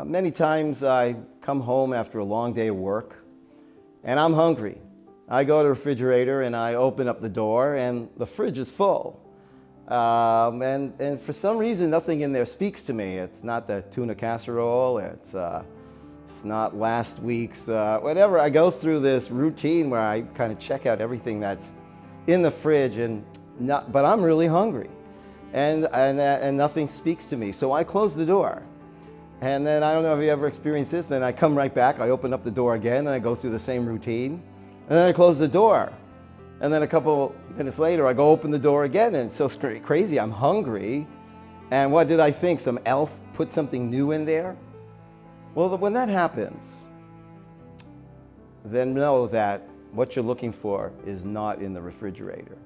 Many times I come home after a long day of work and I'm hungry. I go to the refrigerator and I open up the door and the fridge is full. And for some reason, nothing in there speaks to me. It's not the tuna casserole. It's not last week's whatever. I go through this routine where I kind of check out everything that's in the fridge, but I'm really hungry, and nothing speaks to me. So I close the door, and then I don't know if you ever experienced this, but I come right back. I open up the door again, and I go through the same routine, and then I close the door. And then a couple minutes later, I go open the door again, and it's so crazy. I'm hungry. And what did I think? Some elf put something new in there? Well, when that happens, then know that what you're looking for is not in the refrigerator.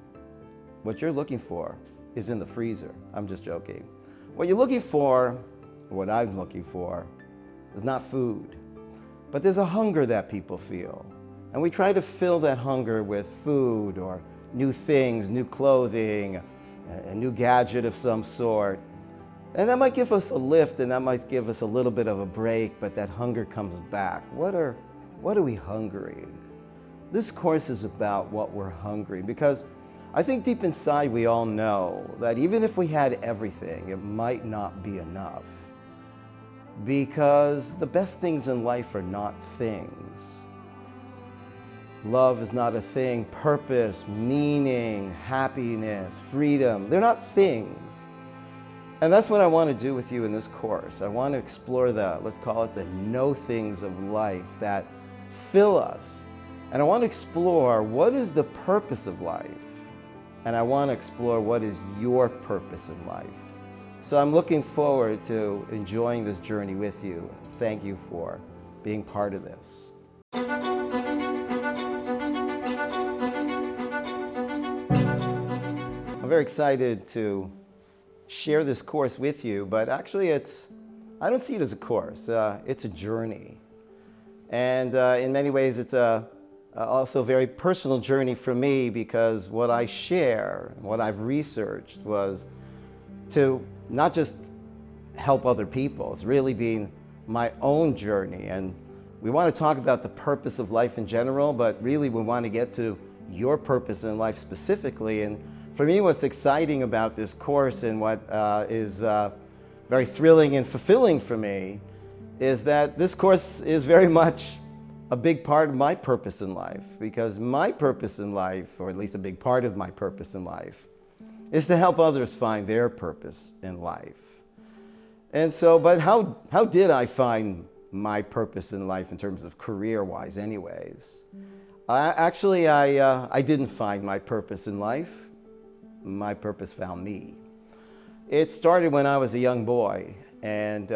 What you're looking for is in the freezer. I'm just joking. What you're looking for, what I'm looking for, is not food. But there's a hunger that people feel. And we try to fill that hunger with food or new things, new clothing, a new gadget of some sort. And that might give us a lift and that might give us a little bit of a break, but that hunger comes back. What are we hungering? This course is about what we're hungry, because I think deep inside we all know that even if we had everything, it might not be enough. Because the best things in life are not things. Love is not a thing. Purpose, meaning, happiness, freedom, they're not things. And that's what I want to do with you in this course. I want to explore let's call it the no things of life that fill us. And I want to explore what is the purpose of life. And I want to explore what is your purpose in life. So I'm looking forward to enjoying this journey with you. Thank you for being part of this. I'm very excited to share this course with you, but actually I don't see it as a course. It's a journey. And in many ways, it's also a very personal journey for me, because what I share, what I've researched was to not just help other people. It's really been my own journey. And we want to talk about the purpose of life in general, but really we want to get to your purpose in life specifically. And for me, what's exciting about this course and what is very thrilling and fulfilling for me is that this course is very much a big part of my purpose in life, because my purpose in life, or at least a big part of my purpose in life, is to help others find their purpose in life. And so, but how did I find my purpose in life in terms of career-wise anyways? I didn't find my purpose in life. My purpose found me. It started when I was a young boy, and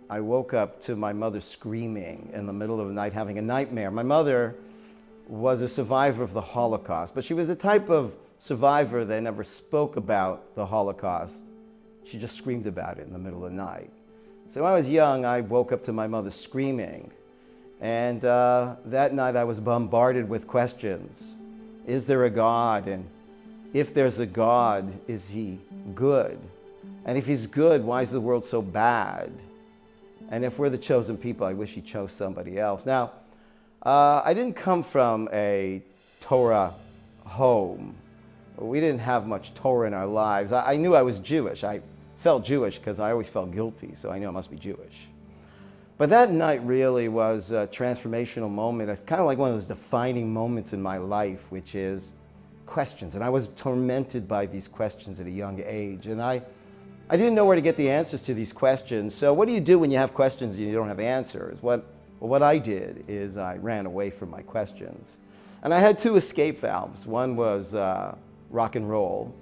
I woke up to my mother screaming in the middle of the night, having a nightmare. My mother was a survivor of the Holocaust, but she was the type of survivor that never spoke about the Holocaust. She just screamed about it in the middle of the night. So when I was young, I woke up to my mother screaming. And that night I was bombarded with questions. Is there a God? And if there's a God, is he good? And if he's good, why is the world so bad? And if we're the chosen people, I wish he chose somebody else. Now, I didn't come from a Torah home. We didn't have much Torah in our lives. I knew I was Jewish. I felt Jewish because I always felt guilty, so I knew I must be Jewish. But that night really was a transformational moment. It's kind of like one of those defining moments in my life, which is questions. And I was tormented by these questions at a young age. And I didn't know where to get the answers to these questions. So what do you do when you have questions and you don't have answers? What I did is I ran away from my questions. And I had two escape valves. One was rock and roll.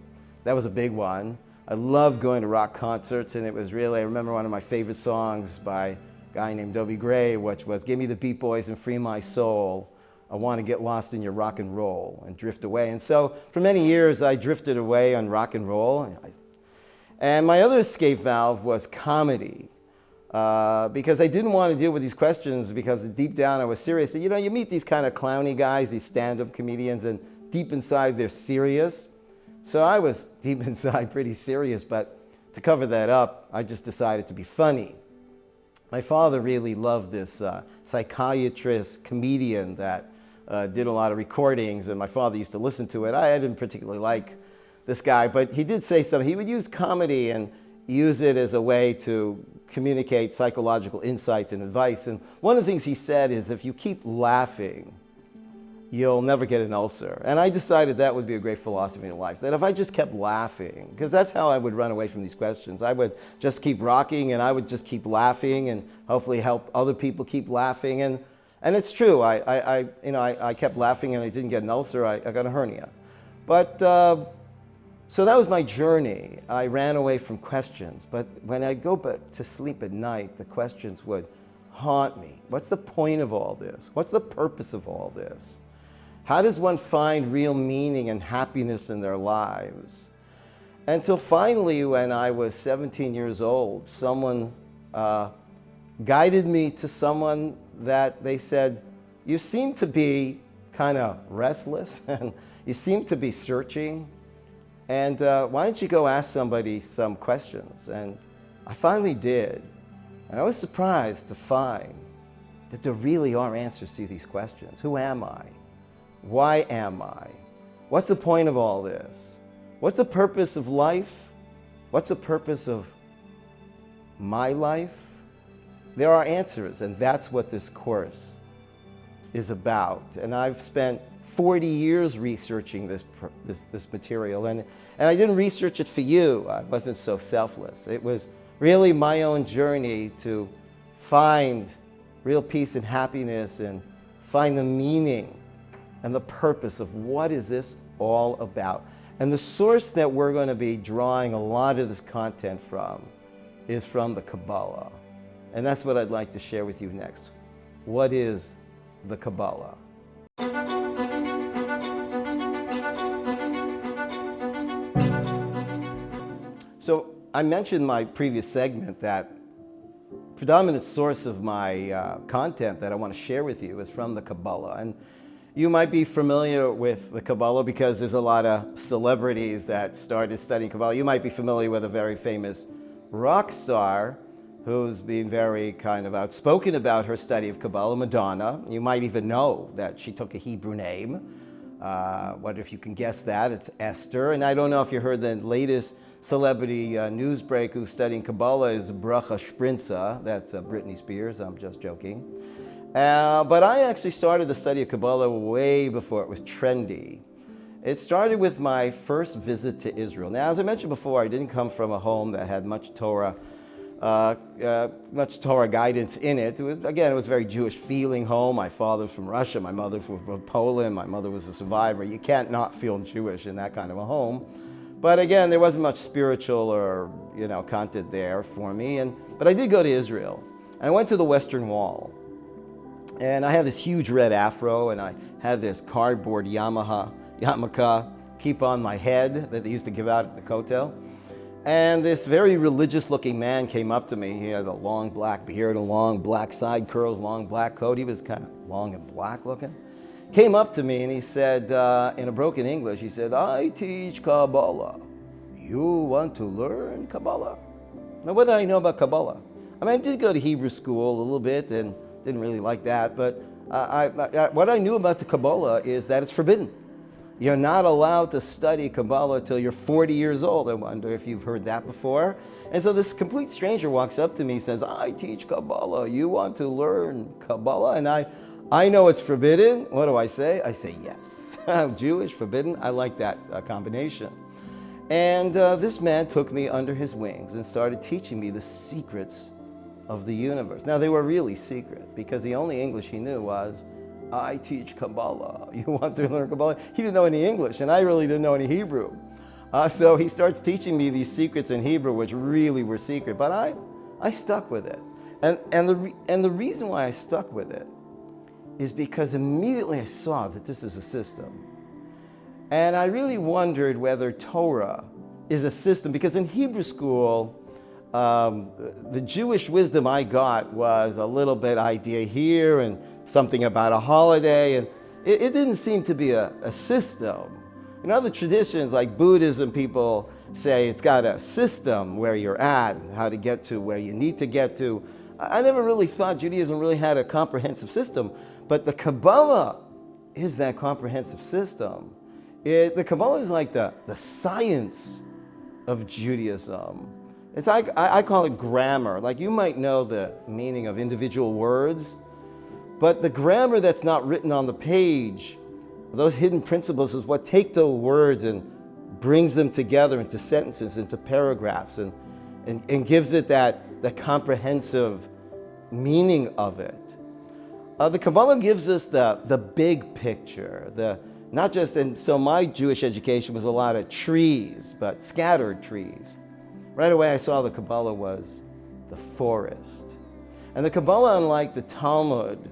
That was a big one. I loved going to rock concerts, and it was really, I remember one of my favorite songs by a guy named Dobie Gray, which was, "Give me the Beat Boys and free my soul. I want to get lost in your rock and roll and drift away." And so for many years, I drifted away on rock and roll. And my other escape valve was comedy, because I didn't want to deal with these questions, because deep down I was serious. You know, you meet these kind of clowny guys, these stand-up comedians, and deep inside they're serious. So I was deep inside pretty serious, but to cover that up, I just decided to be funny. My father really loved this psychiatrist, comedian that did a lot of recordings, and my father used to listen to it. I didn't particularly like this guy, but he did say something. He would use comedy and use it as a way to communicate psychological insights and advice. And one of the things he said is, if you keep laughing, you'll never get an ulcer. And I decided that would be a great philosophy in life, that if I just kept laughing, because that's how I would run away from these questions. I would just keep rocking, and I would just keep laughing, and hopefully help other people keep laughing. And it's true, I kept laughing and I didn't get an ulcer, I got a hernia. But, so that was my journey. I ran away from questions, but when I go to sleep at night, the questions would haunt me. What's the point of all this? What's the purpose of all this? How does one find real meaning and happiness in their lives? Until finally, when I was 17 years old, someone guided me to someone that they said, you seem to be kind of restless and you seem to be searching. And why don't you go ask somebody some questions? And I finally did. And I was surprised to find that there really are answers to these questions. Who am I? Why am I? What's the point of all this? What's the purpose of life? What's the purpose of my life? There are answers, and that's what this course is about. And I've spent 40 years researching this material, and I didn't research it for you. I wasn't so selfless. It was really my own journey to find real peace and happiness and find the meaning and the purpose of what is this all about. And the source that we're going to be drawing a lot of this content from is from the Kabbalah. And that's what I'd like to share with you next. What is the Kabbalah? So I mentioned in my previous segment that predominant source of my content that I want to share with you is from the Kabbalah. And you might be familiar with the Kabbalah because there's a lot of celebrities that started studying Kabbalah. You might be familiar with a very famous rock star who's been very kind of outspoken about her study of Kabbalah, Madonna. You might even know that she took a Hebrew name. Wonder if you can guess that. It's Esther. And I don't know if you heard the latest celebrity news break who's studying Kabbalah is Bracha Sprinza. That's Britney Spears. I'm just joking. But I actually started the study of Kabbalah way before it was trendy. It started with my first visit to Israel. Now, as I mentioned before, I didn't come from a home that had much Torah guidance in it. It was a very Jewish feeling home. My father's from Russia, my mother's from Poland, my mother was a survivor. You can't not feel Jewish in that kind of a home. But again, there wasn't much spiritual or content there for me. But I did go to Israel. And I went to the Western Wall. And I had this huge red afro, and I had this cardboard yarmulke keep on my head that they used to give out at the Kotel. And this very religious-looking man came up to me. He had a long black beard, and long black side curls, long black coat. He was kind of long and black looking. Came up to me and he said, in a broken English, he said, I teach Kabbalah. You want to learn Kabbalah? Now, what did I know about Kabbalah? I mean, I did go to Hebrew school a little bit and didn't really like that, but what I knew about the Kabbalah is that it's forbidden. You're not allowed to study Kabbalah till you're 40 years old. I wonder if you've heard that before. And so this complete stranger walks up to me and says, I teach Kabbalah. You want to learn Kabbalah? And I know it's forbidden. What do I say? I say yes. I'm Jewish, forbidden. I like that combination. And this man took me under his wings and started teaching me the secrets of the universe. Now, they were really secret because the only English he knew was, I teach Kabbalah. You want to learn Kabbalah? He didn't know any English, and I really didn't know any Hebrew. So he starts teaching me these secrets in Hebrew, which really were secret, but I stuck with it. And the reason why I stuck with it is because immediately I saw that this is a system. And I really wondered whether Torah is a system, because in Hebrew school, the Jewish wisdom I got was a little bit idea here and something about a holiday, and it didn't seem to be a system. In other traditions like Buddhism, people say it's got a system where you're at, how to get to where you need to get to. I never really thought Judaism really had a comprehensive system, but the Kabbalah is that comprehensive system. The Kabbalah is like the science of Judaism. It's like, I call it grammar. Like, you might know the meaning of individual words, but the grammar that's not written on the page, those hidden principles, is what take the words and brings them together into sentences, into paragraphs, and gives it that comprehensive meaning of it. The Kabbalah gives us the big picture, not just, and so my Jewish education was a lot of trees, but scattered trees. Right away I saw the Kabbalah was the forest. And the Kabbalah, unlike the Talmud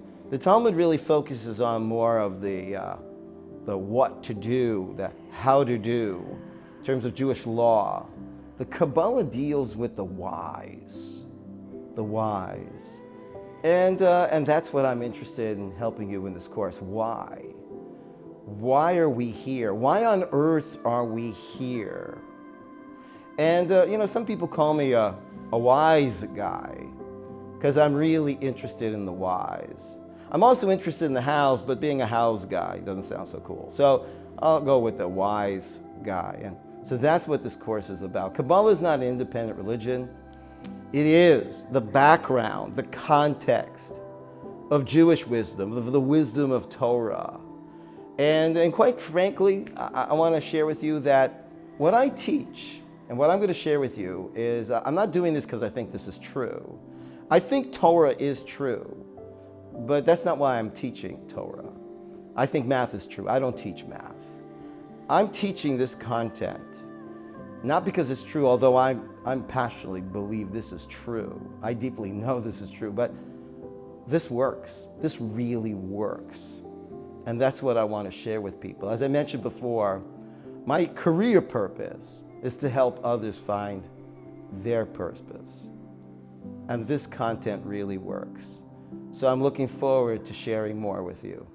really focuses on more of the what to do, the how to do, in terms of Jewish law. The Kabbalah deals with the whys, and that's what I'm interested in helping you in this course. Why? Why are we here? Why on earth are we here? And some people call me a wise guy because I'm really interested in the whys. I'm also interested in the hows, but being a hows guy doesn't sound so cool. So I'll go with the wise guy. And so that's what this course is about. Kabbalah is not an independent religion. It is the background, the context of Jewish wisdom, of the wisdom of Torah. And quite frankly, I want to share with you that what I teach and what I'm going to share with you is, I'm not doing this because I think this is true. I think Torah is true, but that's not why I'm teaching Torah. I think math is true. I don't teach math. I'm teaching this content, not because it's true, although I'm passionately believe this is true. I deeply know this is true, but this works. This really works. And that's what I want to share with people. As I mentioned before, my career purpose is to help others find their purpose. And this content really works. So I'm looking forward to sharing more with you.